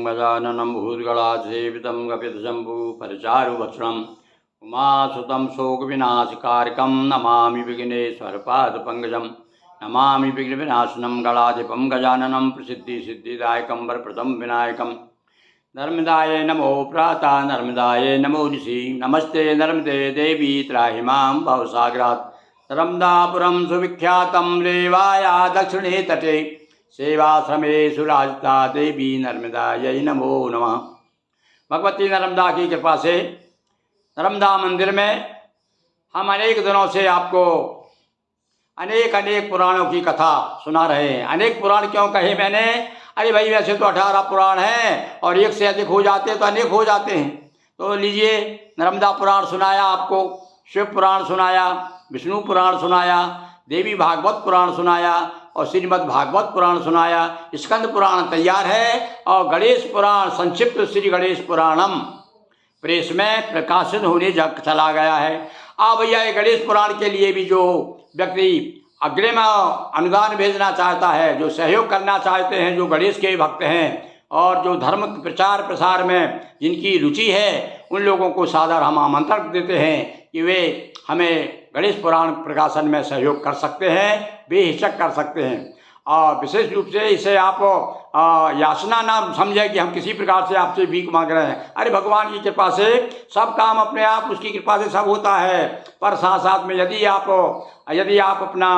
गजाननं भूतगणासेवितं गपितशम्भुफलचारुभक्षणम् उमासुतं शोकविनाशकारकं नमामि विघ्नेश्वरपादपङ्कजं नमामि विघ्नविनाशनं गणाधिपं गजाननं प्रसिद्धिसिद्धिदायकं वरप्रदं विनायकं नर्मदाय नमो प्रातः नर्मदाय नमो ऋषि नमस्ते नर्मदे देवी त्राहि मां भवसागरात् नर्मदापुरं सुविख्यातं रेवाया दक्षिणे तटे सेवाश्रमेषु राजता देवी नर्मदायै नमो नमः। भगवती नर्मदा की कृपा से नर्मदा मंदिर में हम अनेक दिनों से आपको अनेक पुराणों की कथा सुना रहे हैं। अनेक पुराण क्यों कहे मैंने? अरे भाई वैसे तो 18 पुराण हैं और एक से अधिक हो जाते तो अनेक हो जाते हैं। तो लीजिए, नर्मदा पुराण सुनाया आपको, शिव पुराण सुनाया, विष्णु पुराण सुनाया, देवी भागवत पुराण सुनाया और श्रीमद् भागवत पुराण सुनाया। स्कंद पुराण तैयार है और गणेश पुराण संक्षिप्त श्री गणेश पुराणम प्रेस में प्रकाशित होने चला गया है। भैया ये गणेश पुराण के लिए भी जो व्यक्ति अग्रिम अनुदान भेजना चाहता है, जो सहयोग करना चाहते हैं, जो गणेश के भक्त हैं और जो धर्म प्रचार प्रसार में जिनकी रुचि है, उन लोगों को सादर हम आमंत्रण देते हैं कि वे हमें गणेश पुराण प्रकाशन में सहयोग कर सकते हैं, बेहिचक कर सकते हैं। और विशेष रूप से इसे आप याचना ना समझे कि हम किसी प्रकार से आपसे भीख मांग रहे हैं। अरे भगवान की कृपा से सब काम अपने आप, उसकी कृपा से सब होता है। पर साथ साथ में यदि आप अपना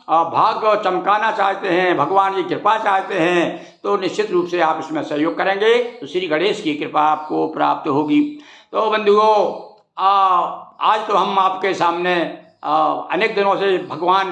भाग्य चमकाना चाहते हैं, भगवान की कृपा चाहते हैं, तो निश्चित रूप से आप इसमें सहयोग करेंगे तो श्री गणेश की कृपा आपको प्राप्त होगी। तो बंधुओं, आज तो हम आपके सामने अनेक दिनों से भगवान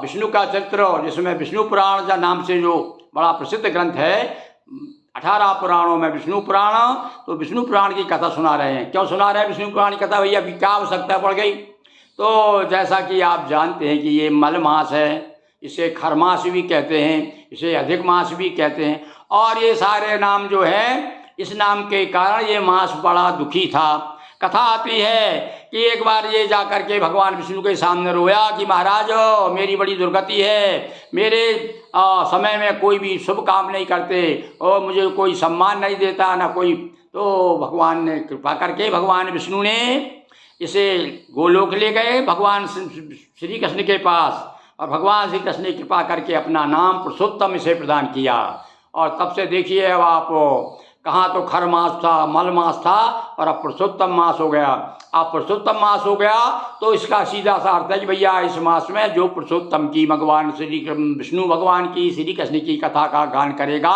विष्णु का चरित्र, जिसमें विष्णु पुराण का नाम से जो बड़ा प्रसिद्ध ग्रंथ है, 18 पुराणों में विष्णु पुराण, तो विष्णु पुराण की कथा सुना रहे हैं। क्यों सुना रहे हैं विष्णु पुराण की कथा? भैया अभी क्या आवश्यकता पड़ गई? तो जैसा कि आप जानते हैं कि ये मल मास है, इसे खरमास भी कहते हैं, इसे अधिक मास भी कहते हैं, और ये सारे नाम जो हैं, इस नाम के कारण ये मास बड़ा दुखी था। कथा आती है कि एक बार ये जा कर के भगवान विष्णु के सामने रोया कि महाराज मेरी बड़ी दुर्गति है, मेरे समय में कोई भी शुभ काम नहीं करते और मुझे कोई सम्मान नहीं देता ना कोई। तो भगवान ने कृपा करके भगवान विष्णु ने इसे गोलोक ले गए भगवान श्री कृष्ण के पास, और भगवान श्री कृष्ण ने कृपा करके अपना नाम पुरुषोत्तम इसे प्रदान किया। और तब से देखिए, अब आप कहाँ तो खर मास था, मल मास था, और अब पुरुषोत्तम मास हो गया। अब पुरुषोत्तम मास हो गया तो इसका सीधा सा अर्थ है कि भैया इस मास में जो पुरुषोत्तम की भगवान श्री विष्णु भगवान की श्री कृष्ण की कथा का गान करेगा,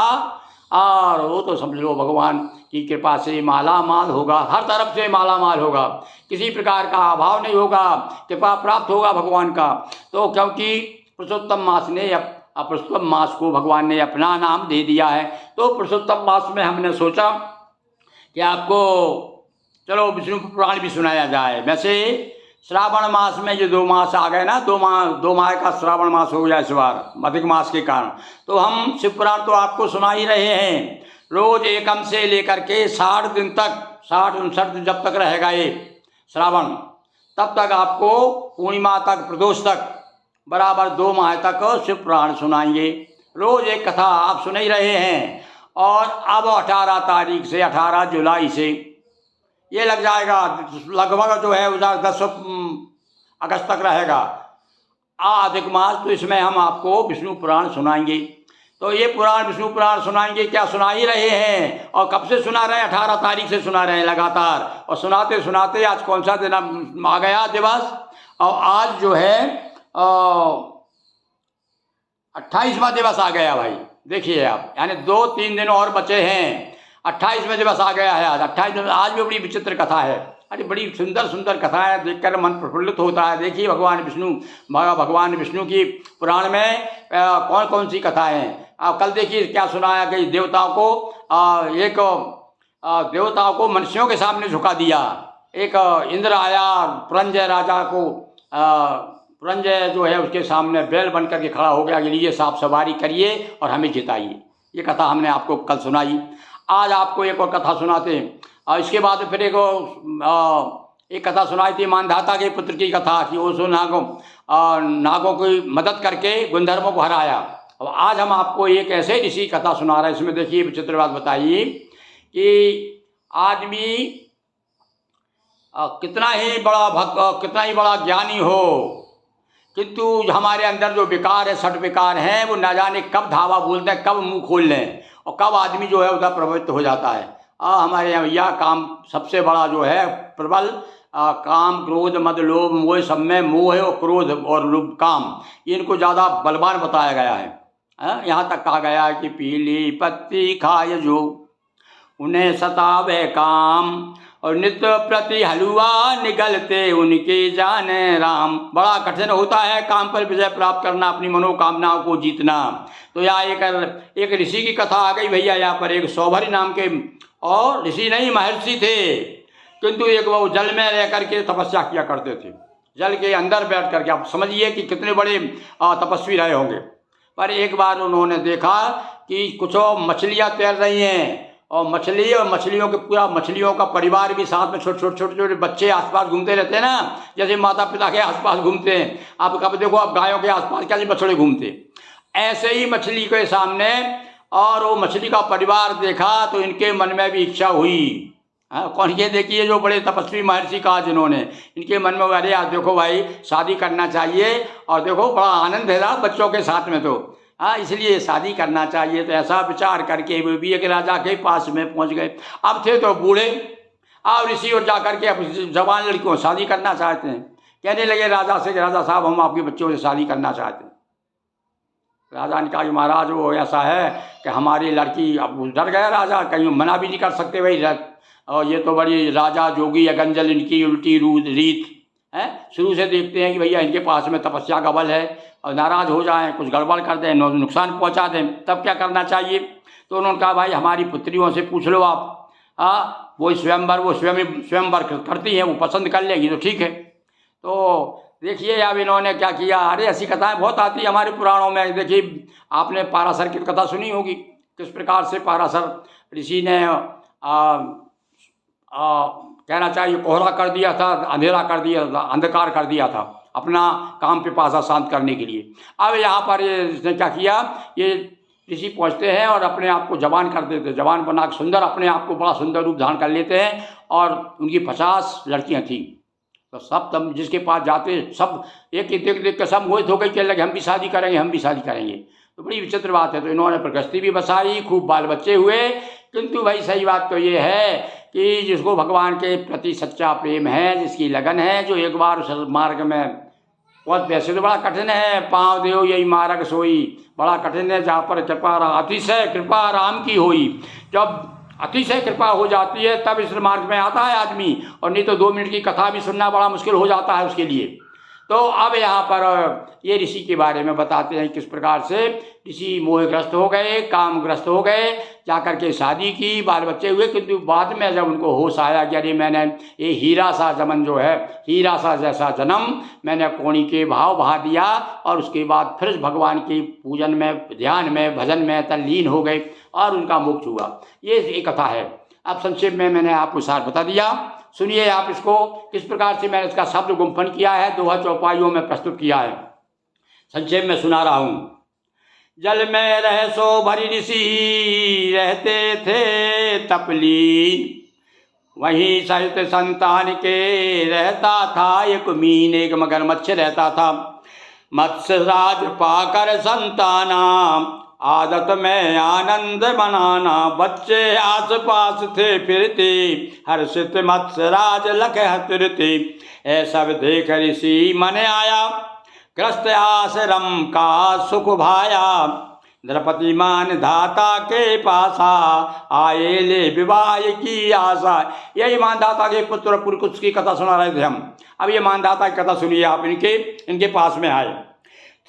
और वो तो समझ लो भगवान की कृपा से माला माल होगा, हर तरफ से माला माल होगा, किसी प्रकार का अभाव नहीं होगा, कृपा प्राप्त होगा भगवान का। तो क्योंकि पुरुषोत्तम मास ने पुरुषोत्तम मास को भगवान ने अपना नाम दे दिया है, तो पुरुषोत्तम मास में हमने सोचा कि आपको चलो विष्णु पुराण भी सुनाया जाए। वैसे श्रावण मास में जो 2 मास आ गए ना, 2 माह का श्रावण मास हो गया इस बार अधिक मास के कारण, तो हम शिव पुराण तो आपको सुना ही रहे हैं। रोज एकम से लेकर के 60 दिन तक, 60-59 दिन जब तक रहेगा ये श्रावण, तब तक आपको पूर्णिमा तक, प्रदोष तक, बराबर 2 माह तक शिव पुराण सुनाएंगे। रोज एक कथा आप सुन ही रहे हैं। और अब 18 तारीख से, 18 जुलाई से ये लग जाएगा, लगभग जो है 10 अगस्त तक रहेगा अधिक मास। तो इसमें हम आपको विष्णु पुराण सुनाएंगे। तो ये पुराण विष्णु पुराण सुनाएंगे, क्या सुना ही रहे हैं। और कब से सुना रहे हैं? 18 तारीख से सुना रहे हैं लगातार। और सुनाते सुनाते आज कौन सा दिन आ गया दिवस, और आज जो है 28वां दिवस आ गया भाई। देखिए आप, यानी 2-3 दिन और बचे हैं, 28वां दिवस आ गया है आज। 28 दिन, आज भी बड़ी विचित्र कथा है। अरे बड़ी सुंदर सुंदर कथा है, देखकर मन प्रफुल्लित होता है। देखिए भगवान विष्णु की पुराण में कौन कौन सी कथाएं हैं। कल देखिए क्या सुनाया कि देवताओं को मनुष्यों के सामने झुका दिया। एक इंद्र आया, पुरंजय राजा को, पुरंजय जो है उसके सामने बैल बन करके खड़ा हो गया कि लीजिए साफ सवारी करिए और हमें जिताइए। ये कथा हमने आपको कल सुनाई। आज आपको एक और कथा सुनाते हैं। और इसके बाद फिर एक कथा सुनाई थी मानधाता के पुत्र की कथा कि वो नागों की मदद करके गुंधर्वों को हराया। अब आज हम आपको एक ऐसे ऋषि कथा सुना रहे हैं। इसमें देखिए विचित्र बात बताइए कि आदमी कितना ही बड़ा भक्त, कितना ही बड़ा ज्ञानी हो, किंतु हमारे अंदर जो विकार है, सठ विकार हैं, वो न जाने कब धावा बोलते हैं, कब मुंह खोल लें और कब आदमी जो है उधर प्रभावित हो जाता है। हमारे यहाँ भैया काम सबसे बड़ा जो है प्रबल काम, क्रोध, मद, लोभ, मोह, सब में मोह है और क्रोध और लोभ, काम, इनको ज़्यादा बलवान बताया गया है। यहाँ तक कहा गया है कि पीली पत्ती खाए जो उन्हें सतावे काम और नित्य प्रति हलवा निगलते उनके जाने राम। बड़ा कठिन होता है काम पर विजय प्राप्त करना, अपनी मनोकामनाओं को जीतना। तो यहाँ एक ऋषि की कथा आ गई भैया। यहाँ पर एक सौभरी नाम के, और ऋषि नहीं महर्षि थे, किंतु एक वो जल में रह करके तपस्या किया करते थे, जल के अंदर बैठ करके। आप समझिए कि कितने बड़े तपस्वी रहे होंगे। पर एक बार उन्होंने देखा कि कुछ मछलियाँ तैर रही हैं और मछली और मछलियों के पूरा मछलियों का परिवार भी साथ में, छोटे छोटे छोटे छोटे बच्चे आसपास घूमते रहते हैं ना, जैसे माता पिता के आसपास घूमते हैं। आप कब देखो आप गायों के आसपास कैसे बछड़े घूमते, ऐसे ही मछली के सामने और वो मछली का परिवार देखा तो इनके मन में भी इच्छा हुई। कौन ये देखिए जो बड़े तपस्वी महर्षि कहा जिन्होंने, इनके मन में अरे यार देखो भाई शादी करना चाहिए, और देखो बड़ा आनंद है ना बच्चों के साथ में, तो इसलिए शादी करना चाहिए। तो ऐसा विचार करके वो भी एक राजा के पास में पहुंच गए। अब थे तो बूढ़े, अब ऋषि और जाकर के अब जवान लड़कियों शादी करना चाहते हैं। कहने लगे राजा से कि राजा साहब हम आपके बच्चों से शादी करना चाहते हैं। राजा ने कहा कि महाराज वो ऐसा है कि हमारी लड़की, अब डर गया राजा, कहीं मना भी नहीं कर सकते भाई, और ये तो बड़ी राजा जोगी अगंजल इनकी उल्टी रीत है। शुरू से देखते हैं कि भैया इनके पास में तपस्या का बल है, और नाराज हो जाएं, कुछ गड़बड़ कर दें, नुकसान पहुंचा दें, तब क्या करना चाहिए। तो उन्होंने कहा भाई हमारी पुत्रियों से पूछ लो आप, वो स्वयंवर करती हैं, वो पसंद कर लेंगी तो ठीक है। तो देखिए अब इन्होंने क्या किया। अरे ऐसी कथाएं बहुत आती है हमारे पुराणों में। देखिए आपने पाराशर की कथा सुनी होगी, किस प्रकार से पाराशर ऋषि ने कहना चाहिए कोहरा कर दिया था, अंधेरा कर दिया था, अंधकार कर दिया था अपना काम पिपासा शांत करने के लिए। अब यहाँ पर इसने क्या किया, ये ऋषि पहुँचते हैं और अपने आप को जवान कर देते, जवान बना के सुंदर, अपने आप को बड़ा सुंदर रूप धारण कर लेते हैं। और उनकी 50 लड़कियाँ थीं। तो सब तब जिसके पास जाते सब एक देख देख के सब मोहित हो गई, कहने लगे हम भी शादी करेंगे, हम भी शादी करेंगे। तो बड़ी विचित्र बात है। तो इन्होंने प्रगति भी बसाई, खूब बाल बच्चे हुए, किंतु भाई सही बात तो ये है कि जिसको भगवान के प्रति सच्चा प्रेम है, जिसकी लगन है, जो एक बार उस मार्ग में बहुत, वैसे तो बड़ा कठिन है, पाँव देव यही मार्ग सोई, बड़ा कठिन है। जहाँ पर कृपा अतिशय कृपा राम की होई, जब अतिशय कृपा हो जाती है तब इस मार्ग में आता है आदमी, और नहीं तो 2 मिनट की कथा भी सुनना बड़ा मुश्किल हो जाता है उसके लिए। तो अब यहाँ पर ये ऋषि के बारे में बताते हैं किस प्रकार से ऋषि मोहग्रस्त हो गए, कामग्रस्त हो गए, जाकर के शादी की, बाल बच्चे हुए, किंतु बाद में जब उनको होश आया कि अरे मैंने ये हीरा सा जमन जो है, हीरा सा जैसा जन्म मैंने कोणी के भाव बहा दिया, और उसके बाद फिर भगवान के पूजन में, ध्यान में, भजन में तल्लीन हो गए और उनका मोक्ष हुआ। ये एक कथा है। अब संक्षेप में मैंने आपको सार बता दिया, सुनिए आप इसको किस प्रकार से मैंने इसका शब्द गुम्फन किया है, दोहा चौपाइयों में प्रस्तुत किया है। संक्षेप में सुना रहा हूँ। जल में रह सो भरी ऋषि रहते थे तपलीन, वहीं सहित संतान के रहता था एक मीन, एक मगरमच्छ रहता था। मत्स्य राज पाकर संताना, आदत में आनंद मनाना, बच्चे आस पास थे फिरते, हर्षित मत्स्य राज लख हतरते। ऐसा देख ऋषि मन आया, ग्रस्त आश्रम का सुख भाया, द्रौपदी मान धाता के पासा, आए ले विवाह की आशा। यही मानधाता के पुत्र पुरकुश की कथा सुना रहे थे हम। अब ये मानधाता की कथा सुनिए आप। इनके पास में आए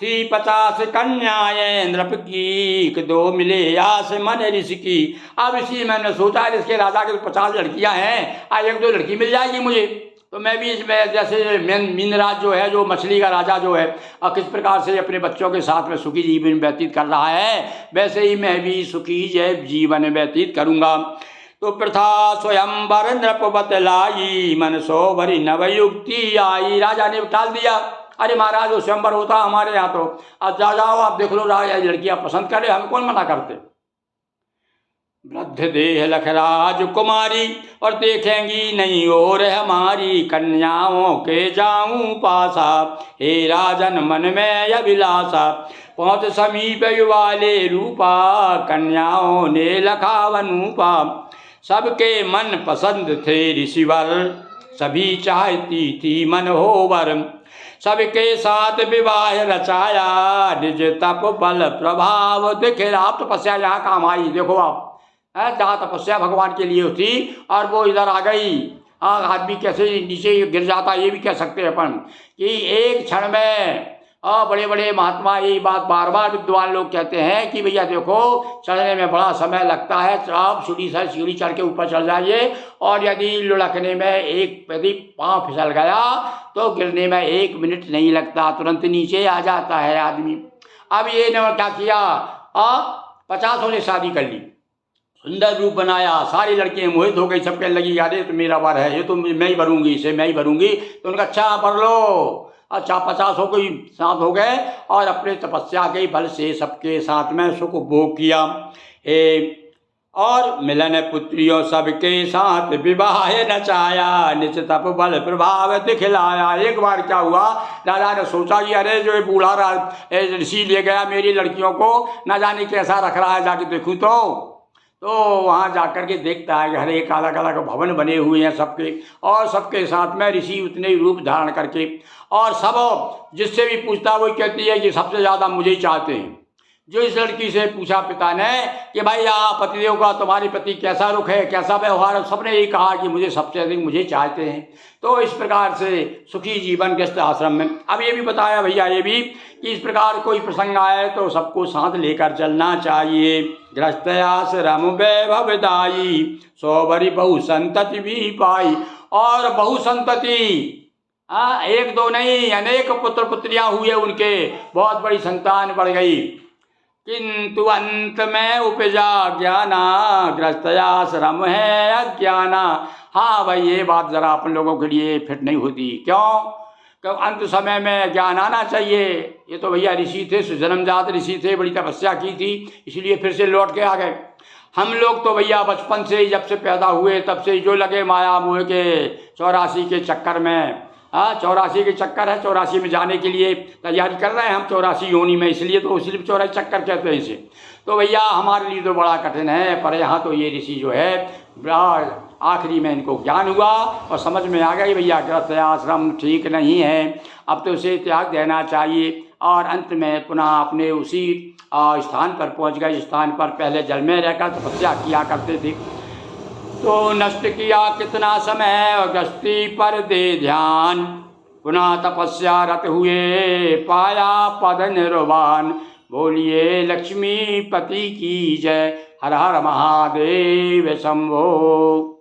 थी 50 कन्याएं नृप की, 2 मिले आस मन ऋषि की। अब इसी मैंने सोचा इसके राजा के 50 लड़कियां हैं, आज 1-2 लड़की मिल जाएगी मुझे, तो मैं भी इसमें जैसे मीनराज जो है, जो मछली का राजा जो है, और किस प्रकार से अपने बच्चों के साथ में सुखी जीवन व्यतीत कर रहा है, वैसे ही मैं भी सुखी जीवन व्यतीत करूँगा। तो प्रथा स्वयंवर नृप बतलाई, मन सो भरी नवयुक्ति आई। राजा ने टाल दिया अरे महाराज वो स्वयंवर होता हमारे यहाँ तो, अब जाओ आप देख लो लड़कियाँ पसंद करे, हमें कौन मना करते। वृद्ध देह लखराज कुमारी और देखेंगी नहीं और हमारी कन्याओं के जाऊं पासा, हे राजन मन में अभिलाषा पहुँच समीप युवाले रूपा, कन्याओं ने लखावनूपा सबके मन पसंद थे ऋषिवर, सभी चाहती थी मनोहर, सबके साथ विवाह रचाया निज तप बल प्रभाव दिखला। आप तपस्या यहाँ काम आई, देखो आप जहाँ तपस्या भगवान के लिए थी और वो इधर आ गई। आदमी कैसे नीचे गिर जाता ये भी कह सकते हैं अपन कि एक क्षण में बड़े बड़े महात्मा यही बात बार बार विद्वान लोग कहते हैं कि भैया देखो चढ़ने में बड़ा समय लगता है, आप सीढ़ी चढ़ के ऊपर चढ़ जाइए और यदि लुढ़कने में यदि पाँव फिसल गया तो गिरने में 1 मिनट नहीं लगता, तुरंत नीचे आ जाता है आदमी। अब ये ने क्या किया, 50 ने शादी कर ली, सुंदर रूप बनाया, सारी लड़कियां मोहित हो गई, सबके लगी अरे तो मेरा वर है, ये तो मैं ही भरूंगी, इसे मैं ही भरूंगी। तो उनका अच्छा भर लो, अच्छा 50 कोई साथ हो गए और अपने तपस्या के बल से सबके साथ में सुख भोग किया। और मिलन पुत्रियों सबके साथ विवाह नचाया निज तप बल प्रभाव दिखलाया। एक बार क्या हुआ, दादा ने सोचा कि अरे जो ये बूढ़ा ऋषि ले गया मेरी लड़कियों को, ना जाने कैसा रख रहा है, जाके देखूँ तो वहाँ जाकर के देखता है कि हर एक अलग अलग भवन बने हुए हैं सबके, और सबके साथ में ऋषि उतने ही रूप धारण करके, और सब जिससे भी पूछता वही कहती है कि सबसे ज़्यादा मुझे ही चाहते हैं। जो इस लड़की से पूछा पिता ने कि भाई पतिदेव का तुम्हारे प्रति कैसा रुख है, कैसा व्यवहार है, सबने यही कहा कि मुझे सबसे अधिक मुझे चाहते हैं। तो इस प्रकार से सुखी जीवन गृहस्थ आश्रम में। अब ये भी बताया भैया ये भी कि इस प्रकार कोई प्रसंग आए तो सबको साथ लेकर चलना चाहिए। गृहस्थ आश्रम वैभवदायी सौवरी बहु संतति भी पाई। और बहु संतति 1 2 नहीं, अनेक पुत्र पुत्रियां हुए उनके, बहुत बड़ी संतान बढ़ गई। किंतु अंत में उपजा ज्ञाना गृहस्थ आश्रम है अज्ञाना। हाँ भाई ये बात जरा अपन लोगों के लिए फिट नहीं होती। क्यों अंत समय में ज्ञान आना चाहिए। ये तो भैया ऋषि थे, जन्मजात ऋषि थे, बड़ी तपस्या की थी, इसलिए फिर से लौट के आ गए। हम लोग तो भैया बचपन से ही जब से पैदा हुए तब से जो लगे माया मोह के 84 के चक्कर में, 84 के चक्कर है, 84 में जाने के लिए तैयारी कर रहे हैं हम 84 योनि में, इसलिए तो सिर्फ 84 चक्कर कहते हैं इसे। तो भैया हमारे लिए तो बड़ा कठिन है, पर यहाँ तो ये ऋषि जो है आखिरी में इनको ज्ञान हुआ और समझ में आ गई भैया गृहस्थ आश्रम ठीक नहीं है, अब तो उसे त्याग देना चाहिए। और अंत में पुनः अपने उसी स्थान पर पहुँच गए, स्थान पर पहले जल में रहकर तपस्या किया करते थे। तो नष्ट किया कितना समय और गृहस्थी पर दे ध्यान, पुनः तपस्या रत हुए पाया पद निर्वाण। बोलिए लक्ष्मीपति की जय, हर हर महादेव शंभो।